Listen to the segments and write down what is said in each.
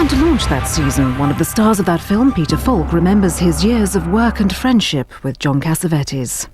And to launch that season, one of the stars of that film, Peter Falk, remembers his years of work and friendship with John Cassavetes.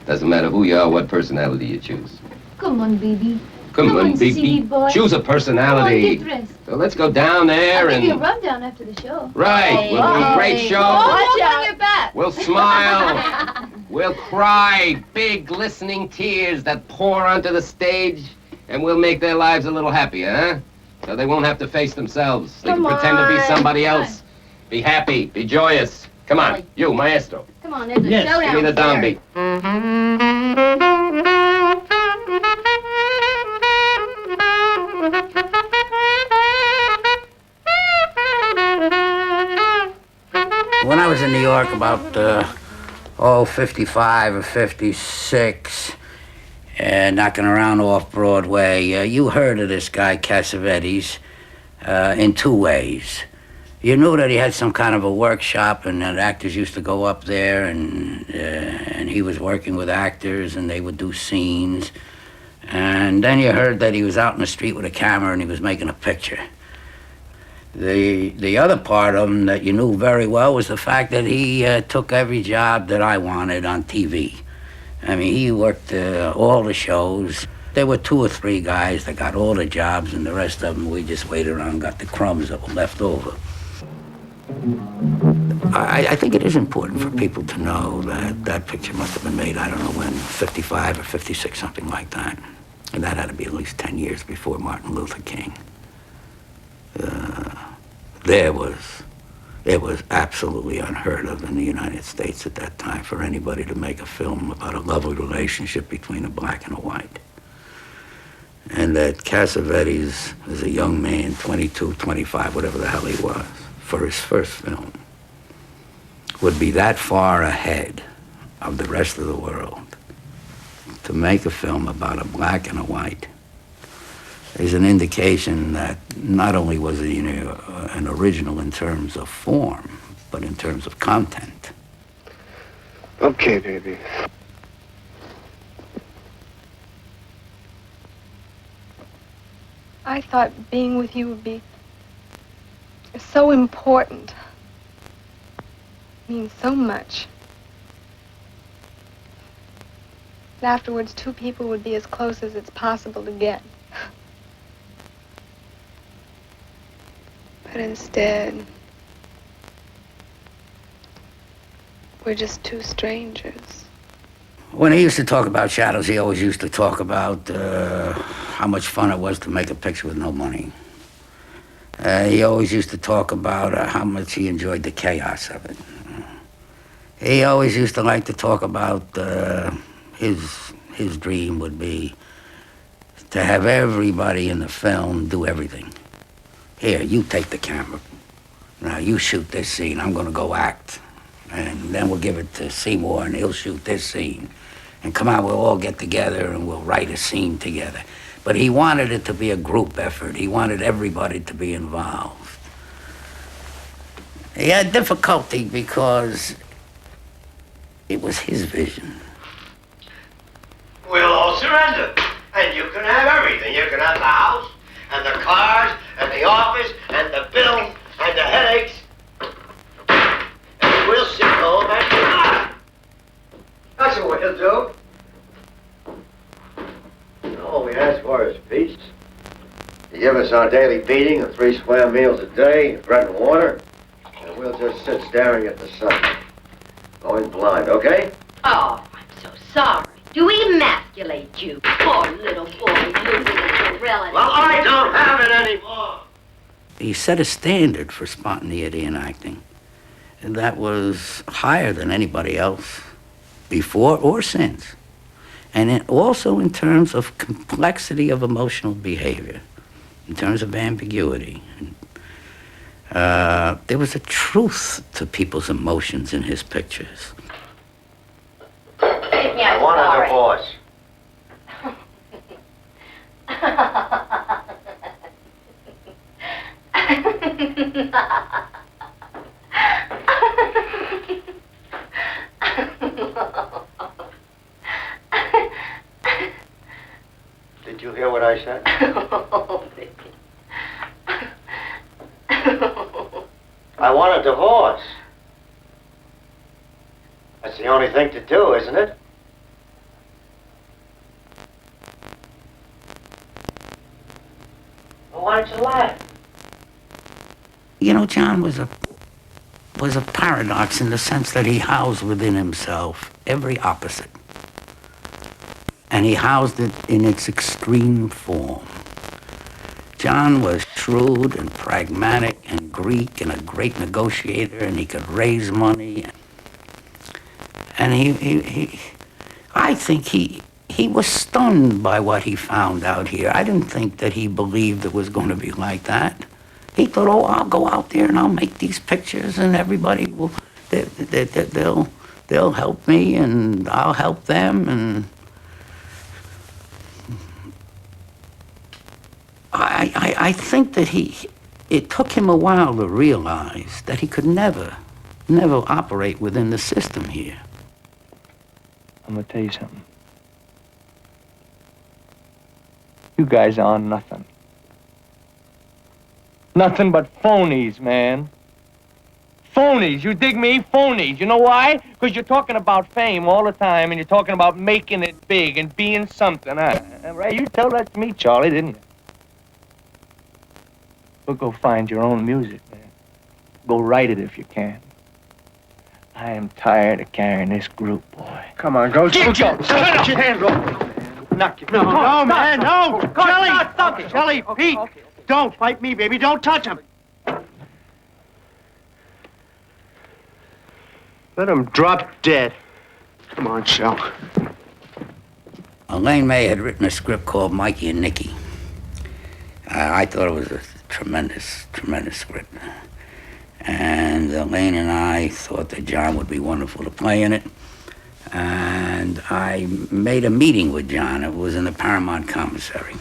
Doesn't matter who you are, what personality you choose. Come on, baby. Come on, silly baby. boy. Choose a personality. Come on, get dressed. So let's go down there I'll and... give you a rundown after the show. Right. We'll do a great show. Watch out. On your back. We'll smile. We'll cry big, glistening tears that pour onto the stage, and we'll make their lives a little happier, huh? So they won't have to face themselves. They can pretend to be somebody else. Be happy. Be joyous. Come on, you, maestro. Come on, there's a showdown. Give me the downbeat. When I was in New York about, 55 or 56, knocking around off Broadway, you heard of this guy, Cassavetes, in two ways. You knew that he had some kind of a workshop and that actors used to go up there and he was working with actors and they would do scenes. And then you heard that he was out in the street with a camera and he was making a picture. The other part of him that you knew very well was the fact that he took every job that I wanted on TV. I mean, he worked all the shows. There were 2 or 3 guys that got all the jobs and the rest of them, we just waited around and got the crumbs that were left over. I think it is important for people to know that that picture must have been made, I don't know when, 55 or 56, something like that. And that had to be at least 10 years before Martin Luther King. It was absolutely unheard of in the United States at that time for anybody to make a film about a lovely relationship between a black and a white. And that Cassavetes, as a young man, 22, 25, whatever the hell he was, for his first film, would be that far ahead of the rest of the world to make a film about a black and a white is an indication that not only was it an original in terms of form, but in terms of content. Okay, baby. I thought being with you would be so important. It means so much. And afterwards, 2 people would be as close as it's possible to get. But instead, we're just 2 strangers. When he used to talk about Shadows, he always used to talk about how much fun it was to make a picture with no money. He always used to talk about how much he enjoyed the chaos of it. He always used to like to talk about his dream would be to have everybody in the film do everything. Here, you take the camera. Now, you shoot this scene. I'm going to go act. And then we'll give it to Seymour, and he'll shoot this scene. And come on, we'll all get together, and we'll write a scene together. But he wanted it to be a group effort. He wanted everybody to be involved. He had difficulty because it was his vision. We'll all surrender, and you can have everything. You can have the house, and the cars, and the office, and the bills, and the headaches. And we'll sit home and cry. That's what we'll do. All we ask for is peace. You give us our daily beating of 3 square meals a day, bread and water, and we'll just sit staring at the sun, going blind, okay? Oh, I'm so sorry. Do we emasculate you? Poor little boy losing his relative. Well, I don't have it anymore. He set a standard for spontaneity in acting, and that was higher than anybody else. before or since. And also in terms of complexity of emotional behavior, in terms of ambiguity. There was a truth to people's emotions in his pictures. I want a divorce. Did you hear what I said? I want a divorce. That's the only thing to do, isn't it? Well, why don't you laugh? You know, John was a paradox in the sense that he housed within himself every opposite. And he housed it in its extreme form. John was shrewd and pragmatic and Greek and a great negotiator, and he could raise money. And I think he was stunned by what he found out here. I didn't think that he believed it was going to be like that. He thought, oh, I'll go out there and I'll make these pictures and everybody will, they'll help me and I'll help them. And I think that it took him a while to realize that he could never operate within the system here. I'm gonna tell you something. You guys are nothing. Nothing but phonies, man. Phonies, you dig me? Phonies. You know why? Because you're talking about fame all the time, and you're talking about making it big and being something, huh? Right? You told that to me, Charlie, didn't you? But go find your own music, man. Go write it if you can. I am tired of carrying this group, boy. Come on, go. Get your hands off me, man. Knock you. No, man, no. Shelly, Stop it. Shelly, Pete, don't fight me, baby. Don't touch him. Let him drop dead. Come on, Shell. Elaine May had written a script called Mikey and Nicky. I thought it was a tremendous script. And Elaine and I thought that John would be wonderful to play in it. And I made a meeting with John. It was in the Paramount commissary.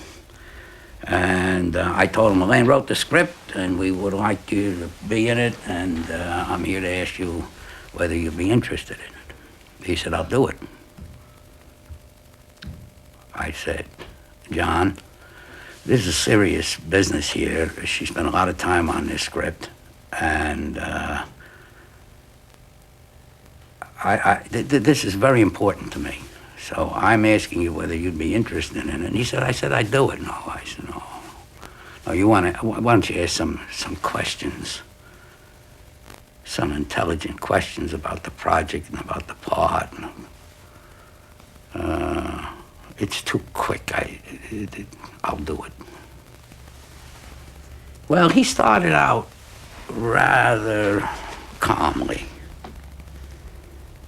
And I told him, Elaine wrote the script, and we would like you to be in it, and I'm here to ask you whether you'd be interested in it. He said, I'll do it. I said, John, this is serious business here. She spent a lot of time on this script, and this is very important to me. So I'm asking you whether you'd be interested in it. And he said, I'd do it. No, I said, no. No, why don't you ask some questions, some intelligent questions about the project and about the part. It's too quick. I'll do it. Well, he started out rather calmly.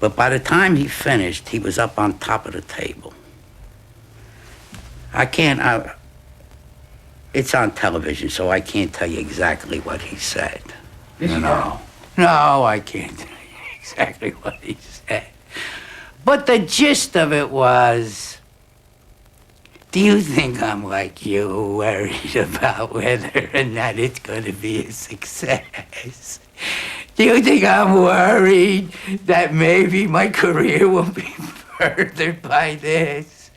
But by the time he finished, he was up on top of the table. It's on television, so I can't tell you exactly what he said. No, I can't tell you exactly what he said. But the gist of it was, do you think I'm like you, worried about whether or not it's going to be a success? Do you think I'm worried that maybe my career will be furthered by this?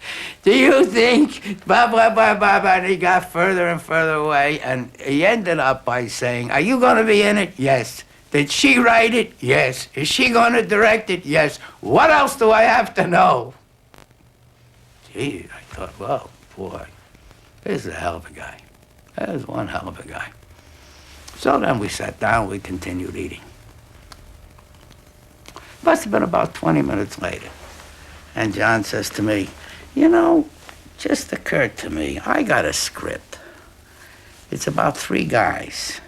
Do you think, blah, blah, blah, blah, blah, and he got further and further away, and he ended up by saying, are you going to be in it? Yes. Did she write it? Yes. Is she going to direct it? Yes. What else do I have to know? Gee, I thought, well, boy, this is a hell of a guy. That is one hell of a guy. So then we sat down, we continued eating. Must have been about 20 minutes later. And John says to me, you know, just occurred to me, I got a script. It's about 3 guys.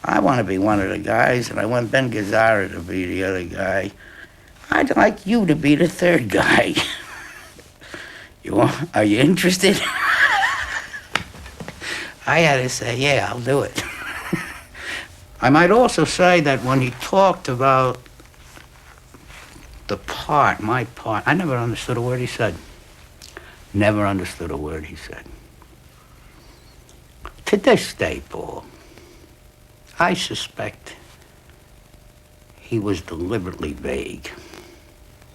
I want to be one of the guys, and I want Ben Gazzara to be the other guy. I'd like you to be the third guy. Are you interested? I had to say, yeah, I'll do it. I might also say that when he talked about my part, I never understood a word he said. Never understood a word he said. To this day, Paul, I suspect he was deliberately vague.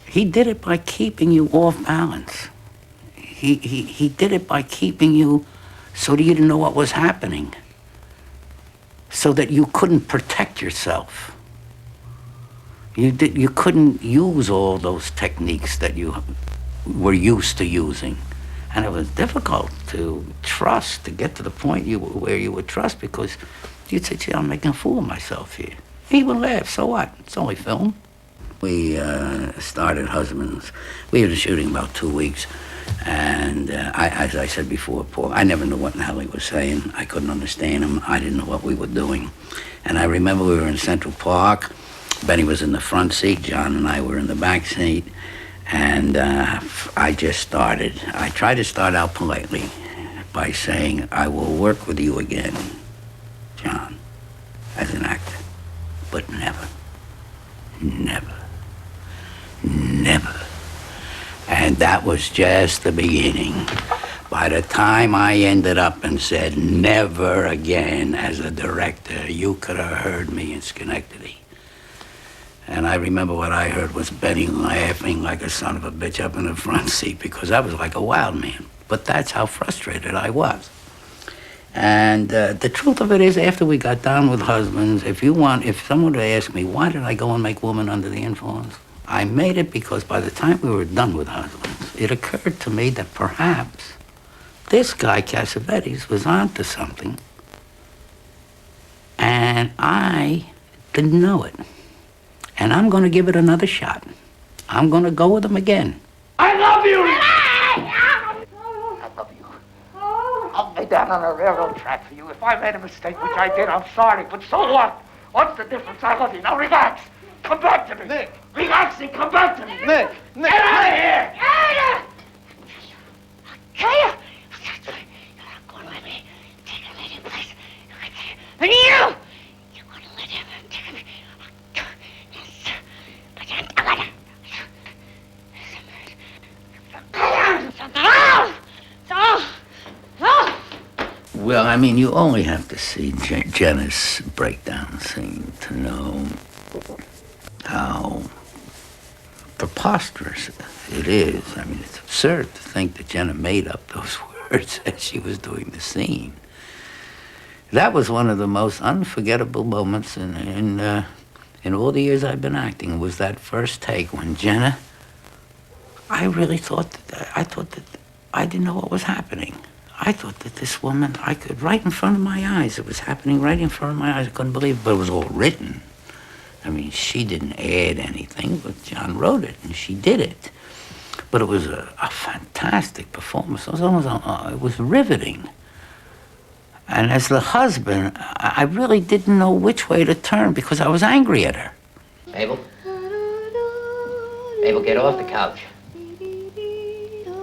He did it by keeping you off balance. He did it by keeping you so that you didn't know what was happening, so that you couldn't protect yourself. You couldn't use all those techniques that you were used to using. And it was difficult to trust, to get to the point where you would trust, because you'd say, gee, I'm making a fool of myself here. He would laugh, so what? It's only film. We started Husbands. We were shooting about 2 weeks. And as I said before, Paul, I never knew what in the hell he was saying. I couldn't understand him. I didn't know what we were doing. And I remember we were in Central Park. Benny was in the front seat. John and I were in the back seat. And I just started. I tried to start out politely by saying, I will work with you again, John, as an actor. But never, never, never. And that was just the beginning. By the time I ended up and said, never again as a director, you could have heard me in Schenectady. And I remember what I heard was Benny laughing like a son of a bitch up in the front seat, because I was like a wild man. But that's how frustrated I was. And the truth of it is, after we got done with Husbands, if someone would ask me, why did I go and make Woman Under the Influence? I made it because by the time we were done with Husbands, it occurred to me that perhaps this guy, Cassavetes, was onto something, and I didn't know it. And I'm going to give it another shot. I'm going to go with him again. I love you! I love you. I'll lay down on a railroad track for you. If I made a mistake, which I did, I'm sorry. But so what? What's the difference? I love you. Now relax. Come back to me. Nick. Relax and come back to me. Nick. Get out of here. Kaya! You're not going with me. Take a lady, please. And you! You want to let him take me? Yes. But I'm gonna... Something else! Well, I mean, you only have to see Jenna's breakdown scene to know how preposterous it is. I mean, it's absurd to think that Jenna made up those words as she was doing the scene. That was one of the most unforgettable moments in all the years I've been acting, was that first take when Jenna, I really thought that, I didn't know what was happening. I thought that this woman, right in front of my eyes, it was happening right in front of my eyes. I couldn't believe it, but it was all written. I mean, she didn't add anything, but John wrote it, and she did it. But it was a fantastic performance. It was riveting. And as the husband, I really didn't know which way to turn because I was angry at her. Mabel? Mabel, get off the couch.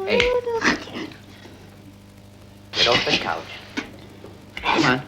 Hey. Get off the couch. Come on.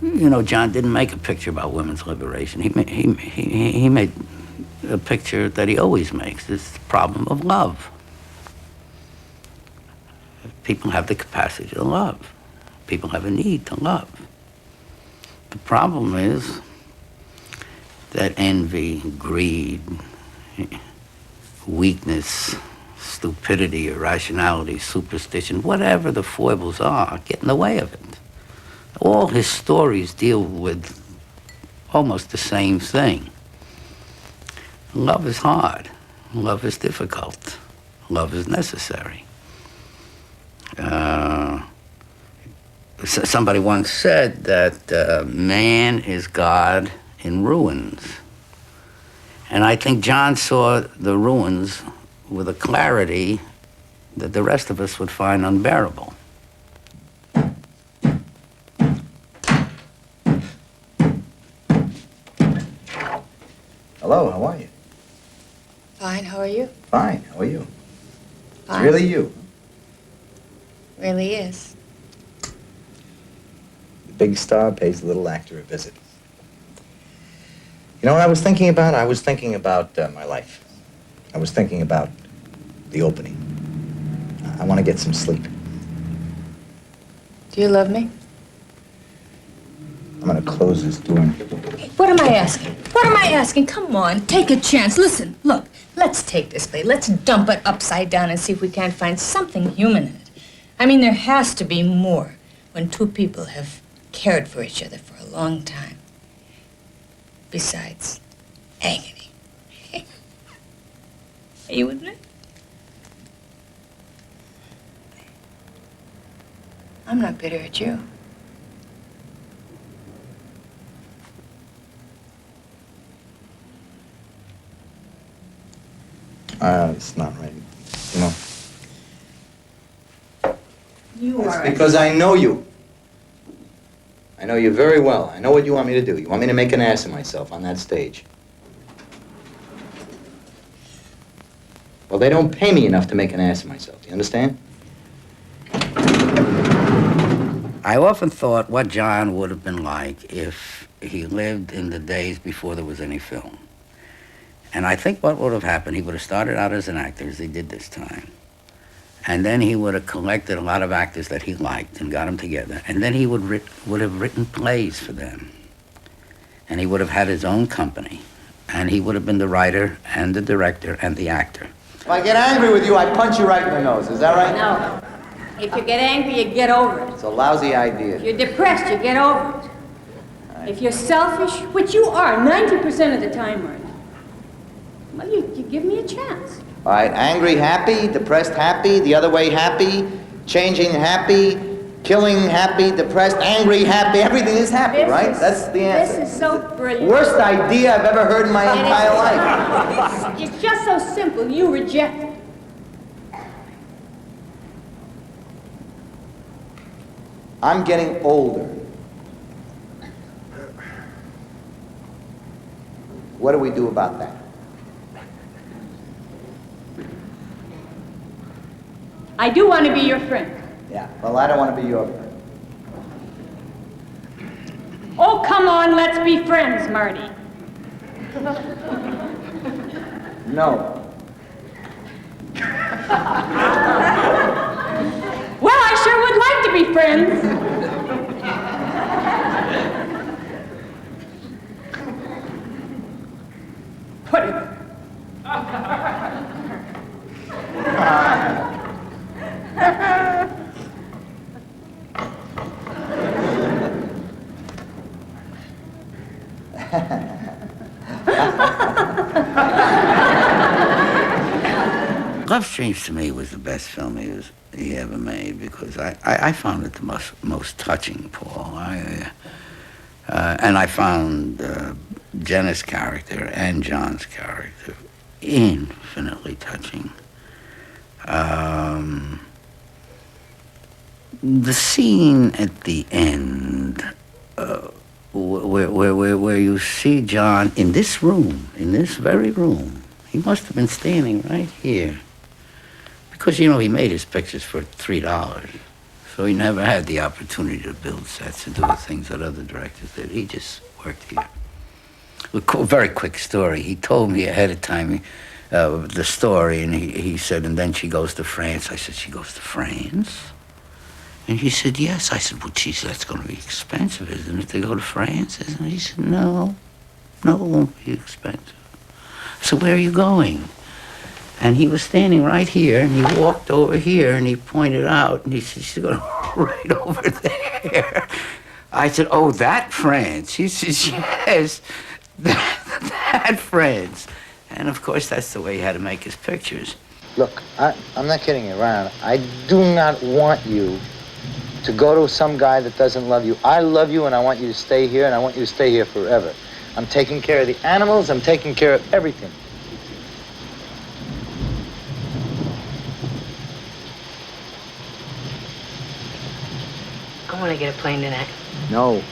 You know, John didn't make a picture about women's liberation. He made a picture that he always makes. It's the problem of love. People have the capacity to love. People have a need to love. The problem is that envy, greed, weakness, stupidity, irrationality, superstition, whatever the foibles are, get in the way of it. All his stories deal with almost the same thing. Love is hard. Love is difficult. Love is necessary. Somebody once said that man is God in ruins. And I think John saw the ruins with a clarity that the rest of us would find unbearable. Hello, how are you? Fine, how are you? Fine, how are you? Fine. It's really you. Really is. The big star pays the little actor a visit. You know what I was thinking about? I was thinking about my life. I was thinking about the opening. I want to get some sleep. Do you love me? I'm going to close this door. What am I asking? What am I asking? Come on, take a chance. Listen, look, let's take this play. Let's dump it upside down and see if we can't find something human in it. I mean, there has to be more when two people have cared for each other for a long time. Besides, agony. Are you with me? I'm not bitter at you. It's not right. You know. You It's are. because I know you. I know you very well. I know what you want me to do. You want me to make an ass of myself on that stage. Well, they don't pay me enough to make an ass of myself. Do you understand? I often thought what John would have been like if he lived in the days before there was any film. And I think what would have happened, he would have started out as an actor, as he did this time. And then he would have collected a lot of actors that he liked and got them together. And then he would have written plays for them. And he would have had his own company. And he would have been the writer and the director and the actor. If I get angry with you, I punch you right in the nose. Is that right? No. If you get angry, you get over it. It's a lousy idea. If you're depressed, you get over it. If you're selfish, which you are 90% of the time, Marty, well, you give me a chance. All right, angry, happy, depressed, happy, the other way, happy, changing, happy, killing, happy, depressed, angry, happy. Everything is happy, right? That's the answer. This is so brilliant. Worst idea I've ever heard in my entire life. It's just so simple. You reject it. I'm getting older. What do we do about that? I do want to be your friend. Yeah, well, I don't want to be your friend. Oh, come on, let's be friends, Marty. No. Well, I sure would like to be friends. Whatever. Love Strange to me was the best film he ever made because I found it the most touching, Paul. And I found Jenna's character and John's character infinitely touching. The scene at the end where you see John in this room, in this very room, he must have been standing right here. Because, you know, he made his pictures for $3, so he never had the opportunity to build sets and do the things that other directors did. He just worked here. A very quick story. He told me ahead of time, the story, and he said, and then she goes to France. I said, she goes to France? And he said, yes. I said, well, geez, that's going to be expensive, isn't it, to go to France? And he said, no, it won't be expensive. So where are you going? And he was standing right here, and he walked over here, and he pointed out, and he said, she's going right over there. I said, oh, that France? He says, yes, that France. And of course, that's the way he had to make his pictures. Look, I'm not kidding around. I do not want you to go to some guy that doesn't love you. I love you, and I want you to stay here, and I want you to stay here forever. I'm taking care of the animals. I'm taking care of everything. I want to get a plane tonight. No.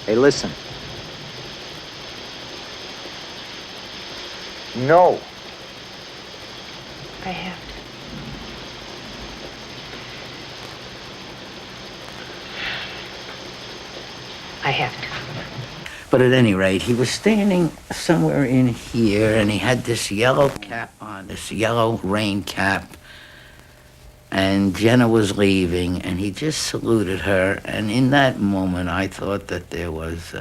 Hey, listen. No. I have to. I have to. But at any rate, he was standing somewhere in here, and he had this yellow cap on, this yellow rain cap. And Jenna was leaving, and he just saluted her. And in that moment, I thought that it was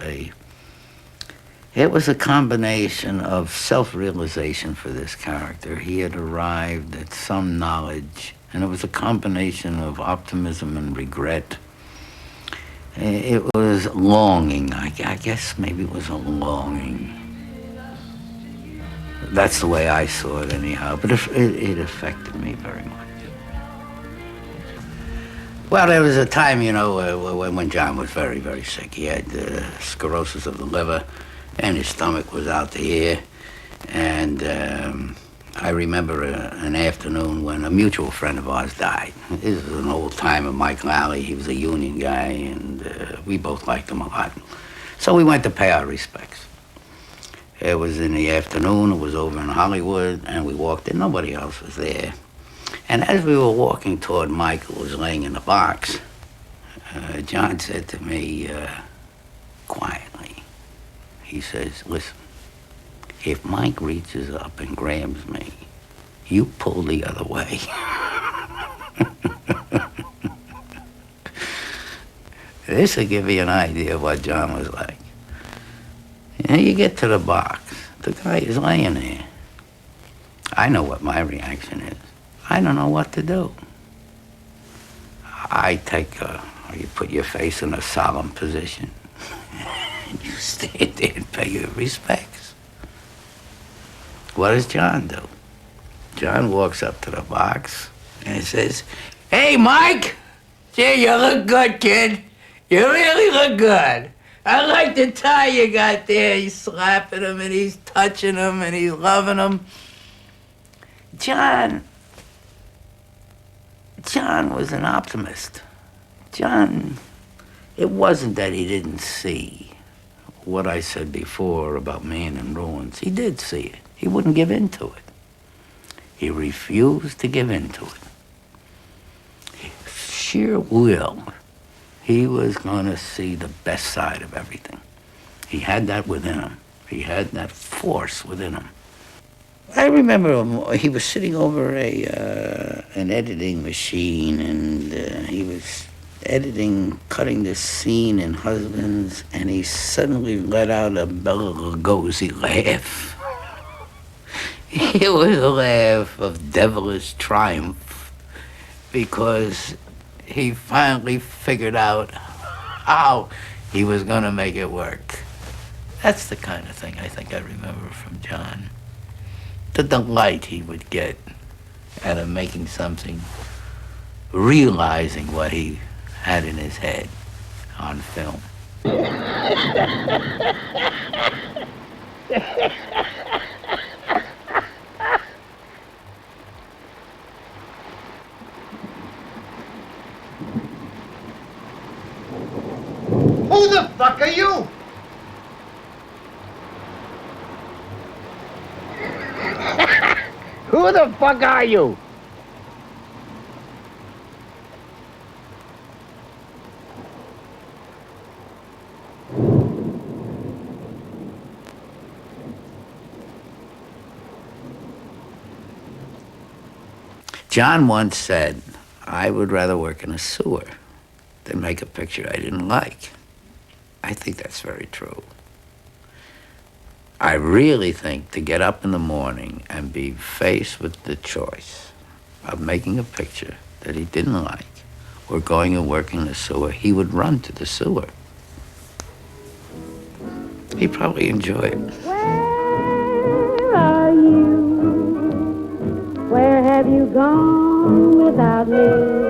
a combination of self-realization for this character. He had arrived at some knowledge, and it was a combination of optimism and regret. It was longing. I guess maybe it was a longing. That's the way I saw it anyhow, but it affected me very much. Well, there was a time, you know, when John was very, very sick. He had sclerosis of the liver, and his stomach was out to here. And I remember an afternoon when a mutual friend of ours died. This is an old timer, Mike Lally. He was a union guy, and we both liked him a lot. So we went to pay our respects. It was in the afternoon. It was over in Hollywood, and we walked in. Nobody else was there. And as we were walking toward Mike, who was laying in the box, John said to me, quietly, he says, listen, if Mike reaches up and grabs me, you pull the other way. This will give you an idea of what John was like. You know, you get to the box, the guy is laying there. I know what my reaction is. I don't know what to do. You put your face in a solemn position, and you stand there and pay your respects. What does John do? John walks up to the box and says, hey, Mike! Gee, you look good, kid. You really look good. I like the tie you got there. He's slapping him, and he's touching him, and he's loving him. John was an optimist. John, it wasn't that he didn't see what I said before about man in ruins. He did see it. He wouldn't give in to it. He refused to give in to it. Sheer will. He was going to see the best side of everything. He had that within him. He had that force within him. I remember he was sitting over an editing machine, and he was cutting this scene in Husbands, and he suddenly let out a Bela Lugosi laugh. It was a laugh of devilish triumph, because he finally figured out how he was going to make it work. That's the kind of thing I think I remember from John. The delight he would get out of making something, realizing what he had in his head on film. Who the fuck are you? Who the fuck are you? John once said, I would rather work in a sewer than make a picture I didn't like. I think that's very true. I really think to get up in the morning and be faced with the choice of making a picture that he didn't like or going and working in the sewer, he would run to the sewer. He'd probably enjoy it. Where are you? Where have you gone without me?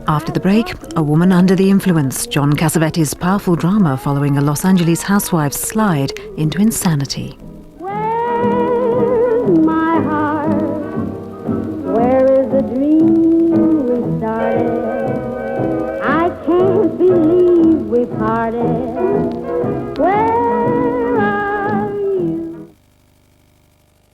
After the break, A Woman Under the Influence, John Cassavetes' powerful drama following a Los Angeles housewife's slide into insanity.